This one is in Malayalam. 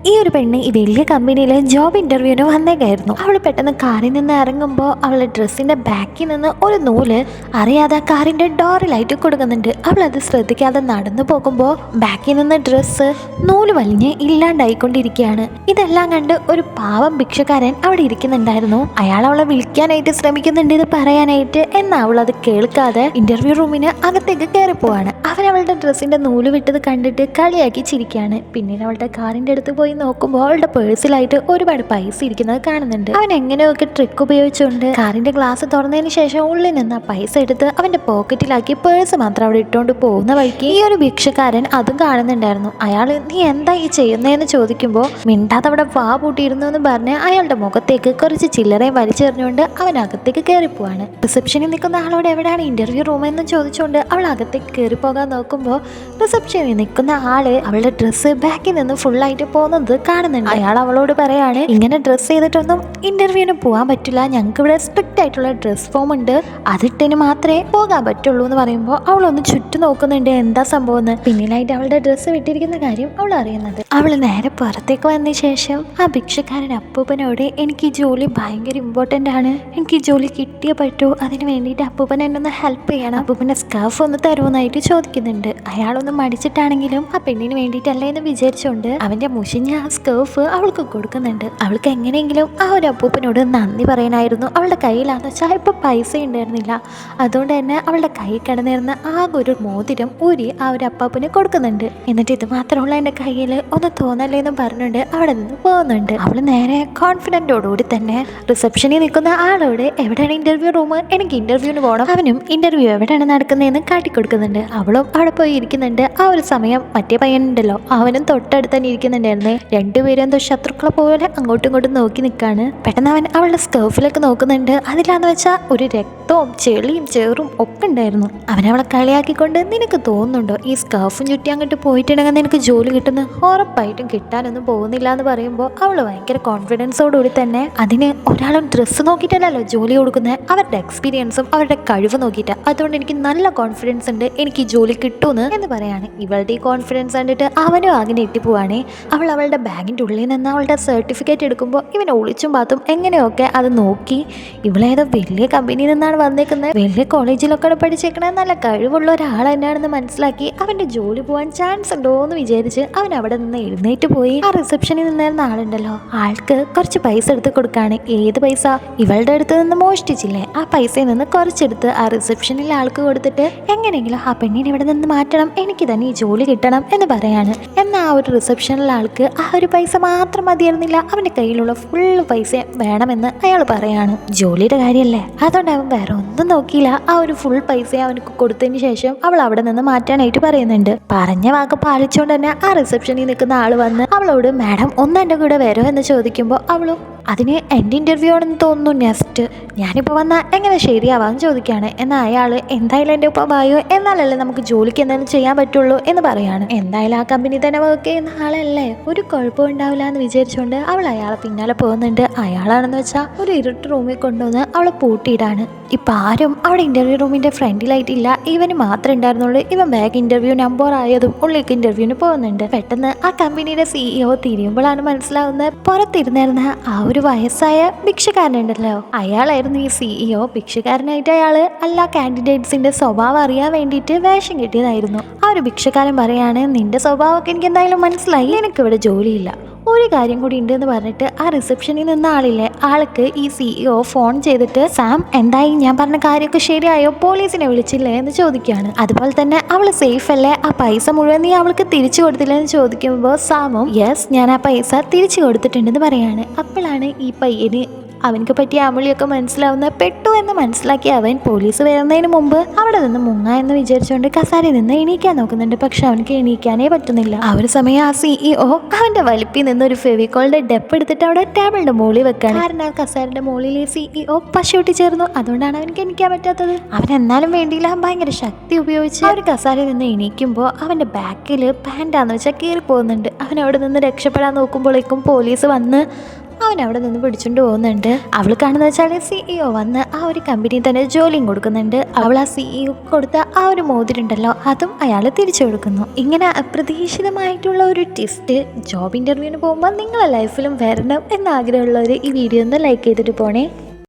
ഈ ഒരു പെണ്ണ് ഈ വലിയ കമ്പനിയിൽ ജോബ് ഇന്റർവ്യൂവിന് വന്നേക്കായിരുന്നു. അവൾ പെട്ടെന്ന് കാറിൽ നിന്ന് ഇറങ്ങുമ്പോൾ അവളുടെ ഡ്രസ്സിന്റെ ബാക്കിൽ നിന്ന് ഒരു നൂല് അറിയാതെ കാറിന്റെ ഡോറിലായിട്ട് കൊടുക്കുന്നുണ്ട്. അവൾ അത് ശ്രദ്ധിക്കാതെ നടന്നു പോകുമ്പോൾ ബാക്കിൽ നിന്ന് ഡ്രസ്സ് നൂല് വലിഞ്ഞ് ഇല്ലാണ്ടായിക്കൊണ്ടിരിക്കുകയാണ്. ഇതെല്ലാം കണ്ട് ഒരു പാവം ഭിക്ഷക്കാരൻ അവിടെ ഇരിക്കുന്നുണ്ടായിരുന്നു. അയാൾ അവളെ വിളിക്കാനായിട്ട് ശ്രമിക്കുന്നുണ്ട് ഇത് പറയാനായിട്ട്. എന്നാൽ അവൾ അത് കേൾക്കാതെ ഇന്റർവ്യൂ റൂമിന് അകത്തേക്ക് കയറി പോവാണ്. അവളുടെ ഡ്രസ്സിന്റെ നൂല് വിട്ടത് കണ്ടിട്ട് കളിയാക്കി ചിരിക്കുകയാണ്. പിന്നീട് അവളുടെ കാറിന്റെ അടുത്ത് പോയി നോക്കുമ്പോൾ അവളുടെ പേഴ്സിലായിട്ട് ഒരുപാട് പൈസ ഇരിക്കുന്നത് കാണുന്നുണ്ട്. അവൻ എങ്ങനെയൊക്കെ ട്രിക്ക് ഉപയോഗിച്ചുകൊണ്ട് കാറിന്റെ ഗ്ലാസ് തുറന്നതിന് ശേഷം ഉള്ളിൽ നിന്ന് ആ പൈസ എടുത്ത് അവന്റെ പോക്കറ്റിലാക്കി പേഴ്സ് മാത്രം അവിടെ ഇട്ടുകൊണ്ട് പോകുന്ന വഴിക്ക് ഈ ഒരു ഭിക്ഷക്കാരൻ അതും കാണുന്നുണ്ടായിരുന്നു. അയാൾ നീ എന്താ ഈ ചെയ്യുന്നതെന്ന് ചോദിക്കുമ്പോൾ മിണ്ടാതെ അവിടെ വാ പൂട്ടിയിരുന്നു എന്ന് പറഞ്ഞ് അയാളുടെ മുഖത്തേക്ക് കുറച്ച് ചില്ലറയും വലിച്ചെറിഞ്ഞുകൊണ്ട് അവൻ അകത്തേക്ക് കയറി പോവാണ്. റിസപ്ഷനിൽ നിൽക്കുന്ന ആളോട് എവിടെയാണ് ഇന്റർവ്യൂ റൂം എന്ന് ചോദിച്ചുകൊണ്ട് അവൾ അകത്തേക്ക് കയറി പോകാൻ നോക്കുമ്പോൾ റിസപ്ഷനിൽ നിൽക്കുന്ന ആള് അവളുടെ ഡ്രസ്സ് ബാക്കിൽ നിന്ന് ഫുള്ളായിട്ട് പോകുന്നത് കാണുന്നുണ്ട്. അയാൾ അവളോട് പറയാണ് ഇങ്ങനെ ഡ്രസ്സ് ചെയ്തിട്ടൊന്നും ഇന്റർവ്യൂവിന് പോകാൻ പറ്റില്ല, ഞങ്ങൾക്ക് ഇവിടെ സ്ട്രിക്റ്റ് ആയിട്ടുള്ള ഡ്രസ് ഫോം ഉണ്ട്, അതിട്ടിന് മാത്രമേ പോകാൻ പറ്റുള്ളൂ എന്ന് പറയുമ്പോൾ അവളൊന്ന് ചുറ്റും നോക്കുന്നുണ്ട് എന്താ സംഭവം എന്ന്. പിന്നിലായിട്ട് അവളുടെ ഡ്രസ്സ് വിട്ടിരിക്കുന്ന കാര്യം അവൾ അറിയുന്നത്. അവൾ നേരെ പുറത്തേക്ക് വന്ന ശേഷം ആ ഭിക്ഷക്കാരൻ അപ്പൂപ്പനോട് എനിക്ക് ഈ ജോലി ഭയങ്കര ഇമ്പോർട്ടൻ്റ് ആണ്, എനിക്ക് ഈ ജോലി കിട്ടിയേ പറ്റൂ, അതിന് വേണ്ടിയിട്ട് അപ്പൂപ്പൻ എന്നെ ഒന്ന് ഹെൽപ്പ് ചെയ്യണം, അപ്പൂപ്പൻ്റെ സ്കാർഫ് ഒന്ന് തരുമെന്നായിട്ട് ചോദിക്കുന്നുണ്ട്. അയാളൊന്നും മടിച്ചിട്ടാണെങ്കിലും ആ പെണ്ണിന് വേണ്ടിയിട്ടല്ല എന്ന് വിചാരിച്ചുകൊണ്ട് അവന്റെ മുഷിഞ്ഞ ആ സ്കേർഫ് അവൾക്ക് കൊടുക്കുന്നുണ്ട്. അവൾക്ക് എങ്ങനെയെങ്കിലും ആ ഒരു അപ്പൂപ്പനോട് നന്ദി പറയാനായിരുന്നു. അവളുടെ കയ്യിലാന്ന് വെച്ചാൽ ഇപ്പൊ പൈസ ഉണ്ടായിരുന്നില്ല. അതുകൊണ്ട് തന്നെ അവളുടെ കൈ കിടന്നിരുന്ന ആകെ ഒരു മോതിരം ഊരി ആ ഒരു അപ്പാപ്പന് കൊടുക്കുന്നുണ്ട്. എന്നിട്ട് ഇത് മാത്രമുള്ള എൻ്റെ കയ്യിൽ ഒന്ന് തോന്നല്ലേ എന്ന് പറഞ്ഞുകൊണ്ട് അവിടെ നിന്ന് പോകുന്നുണ്ട്. അവൾ നേരെ കോൺഫിഡൻറ്റോടുകൂടി തന്നെ റിസപ്ഷനിൽ നിൽക്കുന്ന ആളോട് എവിടെയാണ് ഇന്റർവ്യൂ റൂം, എനിക്ക് ഇന്റർവ്യൂവിന് പോകണം, അവനും ഇന്റർവ്യൂ എവിടെയാണ് നടക്കുന്നതെന്ന് കാട്ടിക്കൊടുക്കുന്നുണ്ട്. അവളും അവിടെ പോയി ഇരിക്കുന്നുണ്ട്. ആ ഒരു സമയം മറ്റേ പയ്യനുണ്ടല്ലോ അവനും തൊട്ടടുത്ത് തന്നെ ഇരിക്കുന്നുണ്ടായിരുന്നേ. രണ്ടുപേരും എന്തോ ശത്രുക്കളെ പോലെ അങ്ങോട്ടും ഇങ്ങോട്ടും നോക്കി നിൽക്കാണ്. പെട്ടെന്ന് അവൻ അവളുടെ സ്കേർഫിലൊക്കെ നോക്കുന്നുണ്ട്. അതിലാന്ന് വെച്ചാൽ ഒരു രക്തവും ചെളിയും ചേറും ഒക്കെ ഉണ്ടായിരുന്നു. അവനവളെ കളിയാക്കിക്കൊണ്ട് നിനക്ക് തോന്നുന്നുണ്ടോ ഈ സ്കാർഫും ചുറ്റി അങ്ങോട്ട് പോയിട്ടുണ്ടെങ്കിൽ നിനക്ക് ജോലി കിട്ടുന്ന ഉറപ്പായിട്ടും കിട്ടാനൊന്നും പോകുന്നില്ല എന്ന് പറയുമ്പോൾ അവൾ ഭയങ്കര കോൺഫിഡൻസോടുകൂടി തന്നെ അതിന് ഒരാളും ഡ്രസ്സ് നോക്കിയിട്ടല്ലോ ജോലി കൊടുക്കുന്നത്, അവരുടെ എക്സ്പീരിയൻസും അവരുടെ കഴിവ് നോക്കിയിട്ട്, അതുകൊണ്ട് എനിക്ക് നല്ല കോൺഫിഡൻസ് ഉണ്ട് എനിക്ക് ഈ ജോലി കിട്ടുമെന്ന് എന്ന് പറയാണ്. ഇവളുടെ ഈ കോൺഫിഡൻസ് കണ്ടിട്ട് അവനും അങ്ങനെ എത്തിപ്പോവാണേ. അവൾ അവളുടെ ബാഗിൻ്റെ ഉള്ളിൽ നിന്ന് അവളുടെ സർട്ടിഫിക്കറ്റ് എടുക്കുമ്പോൾ ഇവനെ ഒളിച്ചും പാത്തും എങ്ങനെയൊക്കെ അത് നോക്കി ഇവളേതോ വലിയ കമ്പനിയിൽ നിന്നാണ് വന്നേക്കുന്നത്, വലിയ കോളേജിലൊക്കെ പഠിച്ചേക്കണേ, നല്ല കഴിവുള്ള ഒരാൾ തന്നെയാണെന്ന് മനസ്സിലാക്കി അവൻ്റെ ജോലി പോകാൻ ചാൻസ് ഉണ്ടോ എന്ന് വിചാരിച്ച് അവൻ അവിടെ നിന്ന് എഴുന്നേറ്റ് പോയി ആ റിസപ്ഷനിൽ നിന്നായിരുന്ന ആളുണ്ടല്ലോ ആൾക്ക് കുറച്ച് പൈസ എടുത്ത് കൊടുക്കാണ്. ഏത് പൈസ? ഇവളുടെ അടുത്ത് നിന്ന് മോഷ്ടിച്ചില്ലേ ആ പൈസയിൽ നിന്ന് കുറച്ചെടുത്ത് ആ റിസപ്ഷനിൽ ആൾക്ക് കൊടുത്തിട്ട് എങ്ങനെയെങ്കിലും ആ പെണ്ണിനെ ഇവിടെ നിന്ന് മാറ്റണം, എനിക്ക് തന്നെ ഈ ജോലി കിട്ടണം എന്ന് പറയാണ്. എന്നാൽ ആ ഒരു റിസപ്ഷനിലെ ആൾക്ക് ആ ഒരു പൈസ മാത്രം മതിയായിരുന്നില്ല, അവൻ്റെ കയ്യിലുള്ള ഫുള്ള് പൈസ വേണമെന്ന് അയാൾ പറയാണ്. ജോലിയുടെ കാര്യമല്ലേ, അതുകൊണ്ട് അവൻ വേറെ ഒന്നും നോക്കിയില്ല. ആ ഒരു ഫുൾ പൈസ അവനക്ക് കൊടുത്തതിന് ശേഷം അവൾ അവിടെ നിന്ന് മാറ്റാനായിട്ട് പറയുന്നുണ്ട്. പറഞ്ഞ വാക്ക് പാലിച്ചുകൊണ്ട് തന്നെ ആ റിസപ്ഷനിൽ നിൽക്കുന്ന ആൾ വന്ന് അവളോട് മാഡം ഒന്ന് എൻ്റെ കൂടെ വരുമോ എന്ന് ചോദിക്കുമ്പോൾ അവളും അതിന് എൻ്റെ ഇൻ്റർവ്യൂ ആണെന്ന് തോന്നുന്നു നെക്സ്റ്റ്, ഞാനിപ്പോൾ വന്നാൽ എങ്ങനെ ശരിയാവാന്ന് ചോദിക്കുകയാണ്. എന്നാൽ അയാൾ എന്തായാലും എൻ്റെ ഒപ്പം വായോ, എന്നാലല്ലേ നമുക്ക് ജോലിക്ക് എന്തെങ്കിലും ചെയ്യാൻ പറ്റുള്ളൂ എന്ന് പറയാണ്. എന്തായാലും ആ കമ്പനി തന്നെ വർക്ക് ചെയ്യുന്ന ആളല്ലേ, ഒരു കുഴപ്പം ഉണ്ടാവില്ല എന്ന് വിചാരിച്ചുകൊണ്ട് അവൾ അയാളെ പിന്നാലെ പോകുന്നുണ്ട്. അയാളാണെന്ന് വെച്ചാൽ ഒരു ഇരുട്ട് റൂമിൽ കൊണ്ടുവന്ന് അവളെ പൂട്ടിയിടാണ്. ഇപ്പം ആരും അവിടെ ഇൻ്റർവ്യൂ റൂമിൻ്റെ ഫ്രണ്ടിലായിട്ടില്ല, ഇവന് മാത്രമേ ഉണ്ടായിരുന്നുള്ളൂ. ഇവൻ ബാഗ് ഇൻ്റർവ്യൂ നമ്പർ ആയതും ഉള്ളിലേക്ക് ഇൻ്റർവ്യൂവിന് പോകുന്നുണ്ട്. പെട്ടെന്ന് ആ കമ്പനിയുടെ CEO തിരിയുമ്പോഴാണ് മനസ്സിലാവുന്നത് പുറത്തിരുന്നിരുന്ന ആ ഒരു വയസ്സായ ഭിക്ഷക്കാരനുണ്ടല്ലോ അയാളായിരുന്നു ഈ CEO. ഭിക്ഷക്കാരനായിട്ട് അയാള് എല്ലാ കാൻഡിഡേറ്റ്സിന്റെ സ്വഭാവം അറിയാൻ വേണ്ടിയിട്ട് വേഷം കിട്ടിയതായിരുന്നു. ആ ഒരു ഭിക്ഷക്കാരൻ പറയാണ് നിന്റെ സ്വഭാവമൊക്കെ എനിക്ക് എന്തായാലും മനസ്സിലായി, എനിക്കിവിടെ ജോലിയില്ല, ഒരു കാര്യം കൂടി ഉണ്ട് എന്ന് പറഞ്ഞിട്ട് ആ റിസപ്ഷനിൽ നിന്ന ആളില്ലേ ആൾക്ക് ഈ CEO ഫോൺ ചെയ്തിട്ട് സാം എന്തായി, ഞാൻ പറഞ്ഞ കാര്യമൊക്കെ ശരിയായോ, പോലീസിനെ വിളിച്ചില്ലേ എന്ന് ചോദിക്കുകയാണ്. അതുപോലെ തന്നെ അവൾ സേഫ് അല്ലേ, ആ പൈസ മുഴുവൻ നീ അവൾക്ക് തിരിച്ചു കൊടുത്തില്ലെന്ന് ചോദിക്കുമ്പോൾ സാമും യെസ് ഞാൻ ആ പൈസ തിരിച്ചു കൊടുത്തിട്ടുണ്ടെന്ന് പറയാണ്. അപ്പോഴാണ് ഈ പയ്യന് അവനക്ക് പറ്റിയ അമളിയൊക്കെ മനസ്സിലാവുന്ന പെട്ടു എന്ന് മനസ്സിലാക്കി അവൻ പോലീസ് വരുന്നതിന് മുമ്പ് അവിടെ നിന്ന് മുങ്ങ എന്ന് വിചാരിച്ചുകൊണ്ട് കസാരയിൽ നിന്ന് എണീക്കാൻ നോക്കുന്നുണ്ട്. പക്ഷെ അവനക്ക് എണീക്കാനേ പറ്റുന്നില്ല. ആ ഒരു സമയം ആ CEO അവന്റെ വലിപ്പിൽ നിന്ന് ഒരു ഫെവിക്കോളിന്റെ ഡെപ്പ് എടുത്തിട്ട് അവിടെ ടേബിളിന്റെ മുകളിൽ വെക്കാണ്. കാരണം ആ കസാരയുടെ മുകളിൽ CEO പശുട്ടി ചേർന്നു, അതുകൊണ്ടാണ് അവനക്ക് എണീക്കാൻ പറ്റാത്തത്. അവൻ എന്നാലും വേണ്ടിയില്ല, ഭയങ്കര ശക്തി ഉപയോഗിച്ച് ആ ഒരു കസാരയിൽ നിന്ന് എണീക്കുമ്പോൾ അവന്റെ ബാക്കിൽ പാൻറ്റാന്ന് വെച്ചാൽ കീറി പോകുന്നുണ്ട്. അവൻ അവിടെ നിന്ന് രക്ഷപ്പെടാൻ നോക്കുമ്പോഴേക്കും പോലീസ് വന്ന് അവൻ അവിടെ നിന്ന് പിടിച്ചുകൊണ്ട് പോകുന്നുണ്ട്. അവൾ കാണുന്ന വെച്ചാൽ CEO വന്ന് ആ ഒരു കമ്പനിയിൽ തന്നെ ജോലിയും കൊടുക്കുന്നുണ്ട്. അവൾ ആ CEO കൊടുത്ത ആ ഒരു മോതിരുണ്ടല്ലോ അതും അയാൾ തിരിച്ചു കൊടുക്കുന്നു. ഇങ്ങനെ അപ്രതീക്ഷിതമായിട്ടുള്ള ഒരു ട്വിസ്റ്റ് ജോബ് ഇന്റർവ്യൂവിന് പോകുമ്പോൾ നിങ്ങളെ ലൈഫിലും വരണം എന്നാഗ്രഹമുള്ളവർ ഈ വീഡിയോ ഒന്ന് ലൈക്ക് ചെയ്തിട്ട് പോണേ.